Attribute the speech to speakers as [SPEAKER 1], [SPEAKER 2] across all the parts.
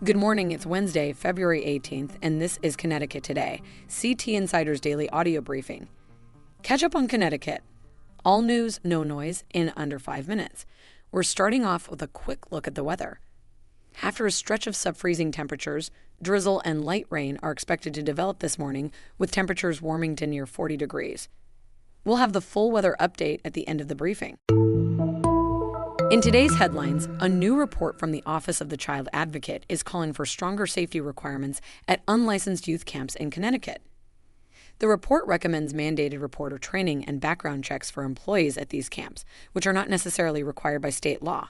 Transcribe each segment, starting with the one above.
[SPEAKER 1] Good morning, it's Wednesday, February 18th, and this is Connecticut Today, CT Insider's daily audio briefing. Catch up on Connecticut. All news, no noise, in under 5 minutes. We're starting off with a quick look at the weather. After a stretch of sub-freezing temperatures, drizzle and light rain are expected to develop this morning, with temperatures warming to near 40 degrees. We'll have the full weather update at the end of the briefing. In today's headlines, a new report from the Office of the Child Advocate is calling for stronger safety requirements at unlicensed youth camps in Connecticut. The report recommends mandated reporter training and background checks for employees at these camps, which are not necessarily required by state law.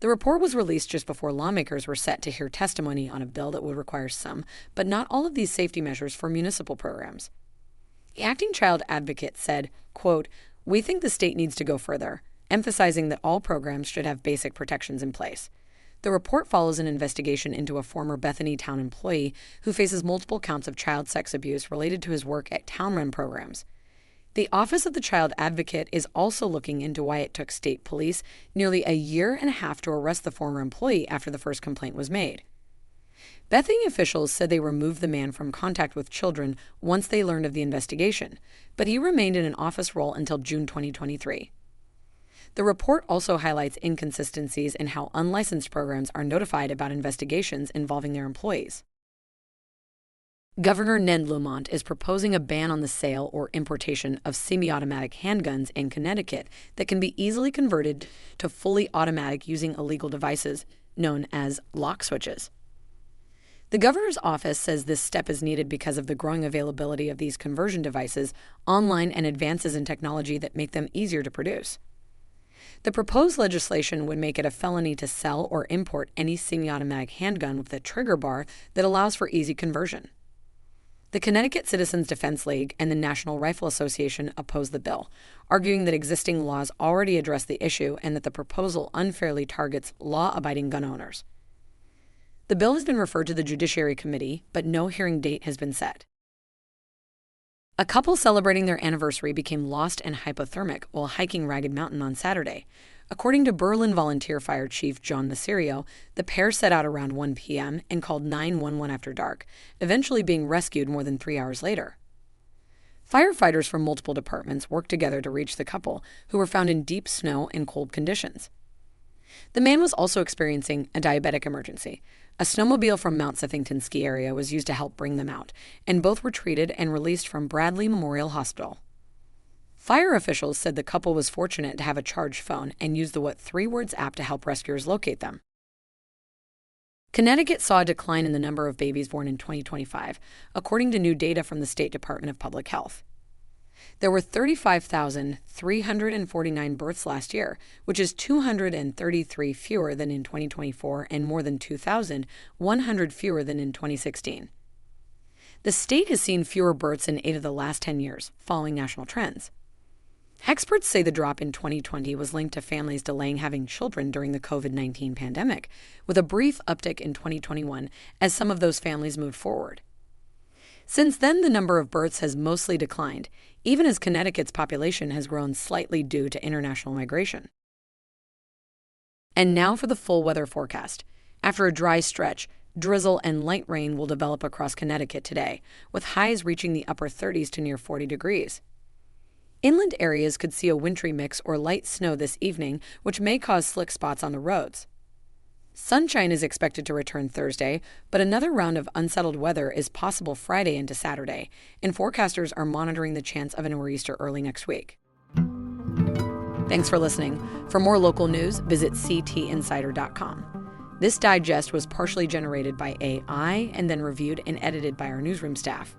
[SPEAKER 1] The report was released just before lawmakers were set to hear testimony on a bill that would require some, but not all of these safety measures for municipal programs. The acting child advocate said, quote, "We think the state needs to go further, emphasizing that all programs should have basic protections in place." The report follows an investigation into a former Bethany Town employee who faces multiple counts of child sex abuse related to his work at town-run programs. The Office of the Child Advocate is also looking into why it took state police nearly a year and a half to arrest the former employee after the first complaint was made. Bethany officials said they removed the man from contact with children once they learned of the investigation, but he remained in an office role until June 2023. The report also highlights inconsistencies in how unlicensed programs are notified about investigations involving their employees. Governor Ned Lamont is proposing a ban on the sale or importation of semi-automatic handguns in Connecticut that can be easily converted to fully automatic using illegal devices known as lock switches. The governor's office says this step is needed because of the growing availability of these conversion devices online and advances in technology that make them easier to produce. The proposed legislation would make it a felony to sell or import any semi-automatic handgun with a trigger bar that allows for easy conversion. The Connecticut Citizens Defense League and the National Rifle Association oppose the bill, arguing that existing laws already address the issue and that the proposal unfairly targets law-abiding gun owners. The bill has been referred to the Judiciary Committee, but no hearing date has been set. A couple celebrating their anniversary became lost and hypothermic while hiking Ragged Mountain on Saturday. According to Berlin Volunteer Fire Chief John Nasario, the pair set out around 1 p.m. and called 911 after dark, eventually being rescued more than 3 hours later. Firefighters from multiple departments worked together to reach the couple, who were found in deep snow and cold conditions. The man was also experiencing a diabetic emergency. A snowmobile from Mount Sithington ski area was used to help bring them out, and both were treated and released from Bradley Memorial Hospital. Fire officials said the couple was fortunate to have a charged phone and used the What 3 Words app to help rescuers locate them. Connecticut saw a decline in the number of babies born in 2025, according to new data from the State Department of Public Health. There were 35,349 births last year, which is 233 fewer than in 2024 and more than 2,100 fewer than in 2016. The state has seen fewer births in 8 of the last 10 years, following national trends. Experts say the drop in 2020 was linked to families delaying having children during the COVID-19 pandemic, with a brief uptick in 2021 as some of those families moved forward. Since then, the number of births has mostly declined, even as Connecticut's population has grown slightly due to international migration. And now for the full weather forecast. After a dry stretch, drizzle and light rain will develop across Connecticut today, with highs reaching the upper 30s to near 40 degrees. Inland areas could see a wintry mix or light snow this evening, which may cause slick spots on the roads. Sunshine is expected to return Thursday, but another round of unsettled weather is possible Friday into Saturday, and forecasters are monitoring the chance of a nor'easter early next week. Thanks for listening. For more local news, visit ctinsider.com. This digest was partially generated by AI and then reviewed and edited by our newsroom staff.